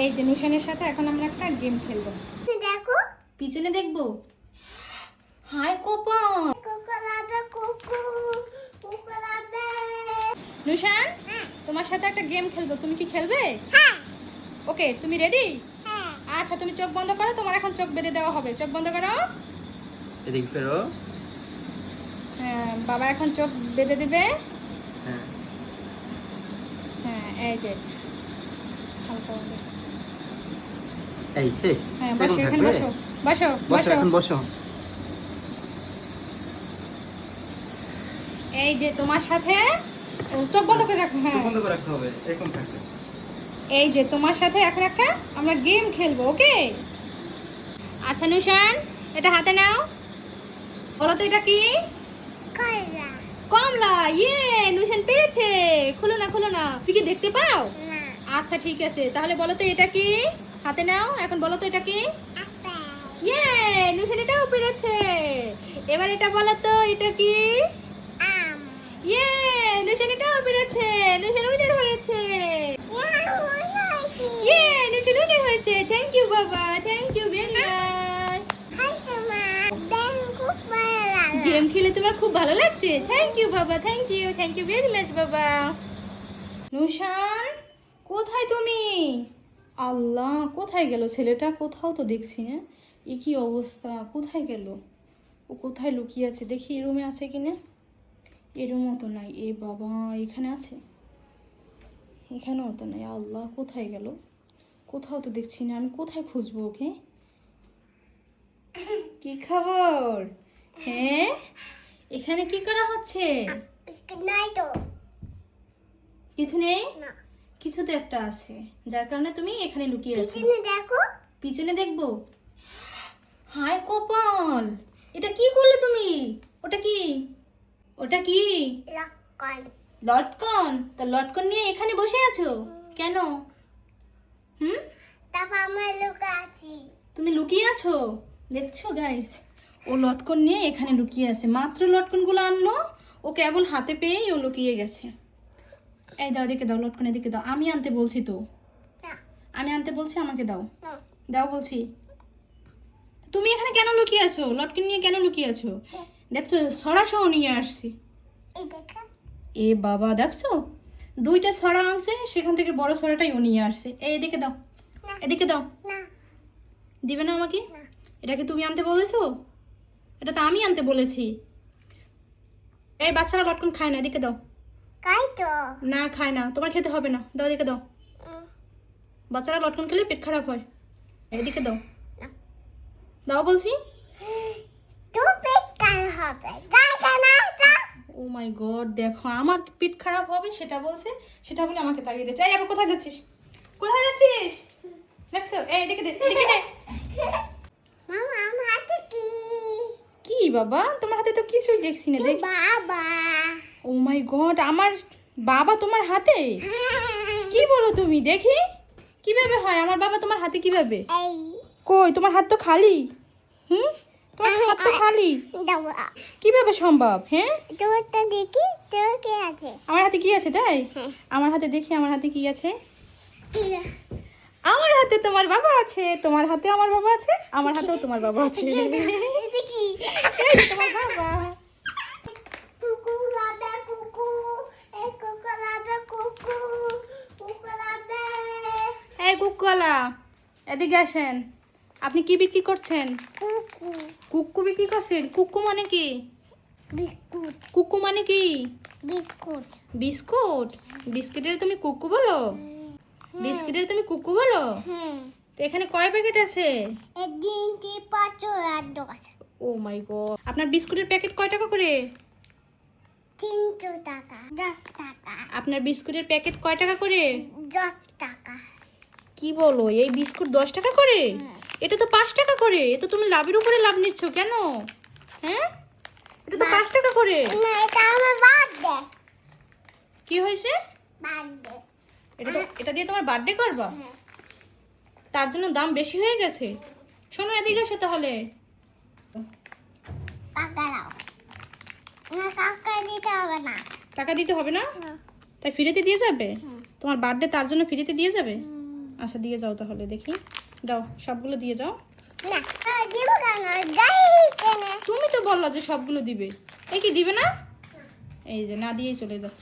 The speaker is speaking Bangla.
এই যে নুশানের সাথে এখন আমরা একটা গেম খেলবো। দেখো পিছনে দেখবো। হাই কপাল। নুশান, তোমার সাথে একটা গেম খেলবো, তুমি কি খেলবে? ওকে, তুমি রেডি? আচ্ছা, তুমি চোখ বন্ধ করো, তোমার এখন চোখ বেঁধে দেওয়া হবে। চোখ বন্ধ করো। এদিক ফেরো। হ্যাঁ, বাবা এখন চোখ বেঁধে দিবে। হ্যাঁ হ্যাঁ, এই যে হালকা করে। এই শেষ। হ্যাঁ, এখন বসো, এখানে থাকবে? বসো। বসো বসো, বসো। এখন বসো। এই যে তোমার সাথে চোখ বন্ধ করে রাখো। হ্যাঁ, চোখ বন্ধ করে রাখতে হবে, এরকম থাকবে। এই যে তোমার সাথে এখন একটা আমরা গেম খেলবো। ওকে, আচ্ছা নুশান, এটা হাতে নাও। বলো তো এটা কি? কমলা। ইয়ে, নুশান পেরেছে। খুলো না, খুলো না, তুই কি দেখতে পাও? আচ্ছা ঠিক আছে, তাহলে বলো তো এটা কি? হাতে নাও, এখন বলো তো এটা কি? ইয়ে, নুশান এটাও পেরেছে। এবার এটা বলো তো এটা কি? ইয়ে, নুশান এটাও পেরেছে। নুশান উইনার হয়েছে। ইয়ে, নুশান উইনার হয়েছে। থ্যাংক ইউ বাবা, thank you very much. Game খেলে তোমার খুব ভালো লাগছে? থ্যাংক ইউ বাবা, থ্যাংক ইউ ভেরি মাচ বাবা। নুশান, কোথায় তুমি? আল্লাহ, কোথায় গেল ছেলেটা? কোথাও তো দেখছি না। এ কি অবস্থা, কোথায় গেল? ও কোথায় লুকিয়ে আছে? দেখি এই রুমে আছে কিনা। এই রুমও তো নাই। এ বাবা, এখানে আছে? এখানেও তো নাই। আল্লাহ, কোথায় গেল? কোথাও তো দেখছি না। আমি কোথায় খুঁজবো ওকে? কি খবর? হ্যাঁ, এখানে কি করা হচ্ছে? কিছু নেই। কিছু তো একটা আছে, যার কারণে তুমি এখানে লুকিয়ে আছো। দেখো পিছনে দেখবো। হায় কপাল, এটা কি করলে তুমি? ওটা কি? ওটা কি? লটকন। তা লটকন নিয়ে এখানে বসে আছো কেন? হুম, তারপর আমার লোক আছি। তুমি লুকিয়ে আছো? দেখছো গাইস, ও লটকন নিয়ে এখানে লুকিয়ে আছে। মাত্র লটকনগুলো আনলো, ও কেবল হাতে পেয়েই ও লুকিয়ে গেছে। এই দাও, এদিকে দাও, লটকন এদিকে দাও। আমি আনতে বলছি তো, আমি আনতে বলছি, আমাকে দাও। দাও বলছি। তুমি এখানে কেন লুকিয়ে আছো? লটকন নিয়ে কেন লুকিয়ে আছো? দেখছো, সরাসহ নিয়ে আসছি। এ বাবা, দেখছো, দুইটা ছড়া আনছে, সেখান থেকে বড় ছড়াটাই ও নিয়ে আসছে। এই এদিকে দাও, এদিকে দাও। দিবে না আমাকে? এটাকে তুমি আনতে বলেছো? এটা তো আমি আনতে বলেছি। এই বাচ্চারা লটকন খায় না, এদিকে দাও। না, খায় না, তোমার খেতে হবে না। দাও, এদিকে দাও। বাচ্চারা লটকন খেলে পেট খারাপ হয়। এদিকে দাও, দাও বলছি। ও মাই গড, দেখো, আমার পেট খারাপ হবে সেটা বলছে, সেটা বলে আমাকে তাড়িয়ে দিচ্ছে। এই, আবার কোথায় যাচ্ছিস? কোথায় যাচ্ছিস? দেখছো, এই এদিকে দে, এদিকে দে। কি বাবা, তোমার হাতে তো কিছুই দেখছি না। দেখ, ও মাই গড, আমার বাবা তোমার হাতে? কি বলো তুমি? দেখি কিভাবে হয়, আমার বাবা তোমার হাতে কিভাবে? কই, তোমার হাত তো খালি। হুম, তোমার হাত তো খালি, কিভাবে সম্ভব? হ্যাঁ, আমার হাতে কি আছে তাই? আমার হাতে দেখি, আমার হাতে কি আছে? আমার হাতে তোমার বাবা আছে, তোমার হাতে আমার বাবা আছে, আমার হাতেও তোমার বাবা আছে। এই যে তোমার বাবা। এই কুকুলা, এদিকে আসেন। আপনি কি বিক্রি করছেন? কুক্কু বিক্রি করছেন? কুক্কু মানে কি? কুক্কু মানে কি? বিস্কুট। বিস্কিটের তুমি কুক্কু বলো? বিস্কিটের তুমি কুক্কু বলো? তো এখানে কয় প্যাকেট আছে? ও মাই গড, আপনার বিস্কুটের প্যাকেট কয় টাকা করে? 300 টাকা, 10 টাকা, আপনার বিস্কুটের প্যাকেট কয় টাকা করে? 10 টাকা। কি বলো, এই বিস্কুট 10 টাকা করে? এটা তো 5 টাকা করে। এ তো তুমি লাভের উপরে লাভ নিচ্ছ কেন? হ্যাঁ, এটা তো 5 টাকা করে। না, এটা আমার বার্থডে। কি হয়েছে? বার্থডে। এটা দিয়ে তোমার বার্থডে করবা? তার জন্য দাম বেশি হয়ে গেছে। শোনো, এদিকে এসো তাহলে। টাকা দাও। না, টাকা দিতে হবে না। টাকা দিতে হবে না? তাই ফ্রিতে দিয়ে যাবে? তোমার বার্থডে, তার জন্য ফ্রিতে দিয়ে যাবে? আচ্ছা দিয়ে যাও তাহলে, দেখি দাও, সবগুলো দিয়ে যাও। না দিব কেন যাই কেন তুমি তো বললা যে সবগুলো দিবে, এই কি দিবে না? এই যে না দিয়েই চলে যাচ্ছে।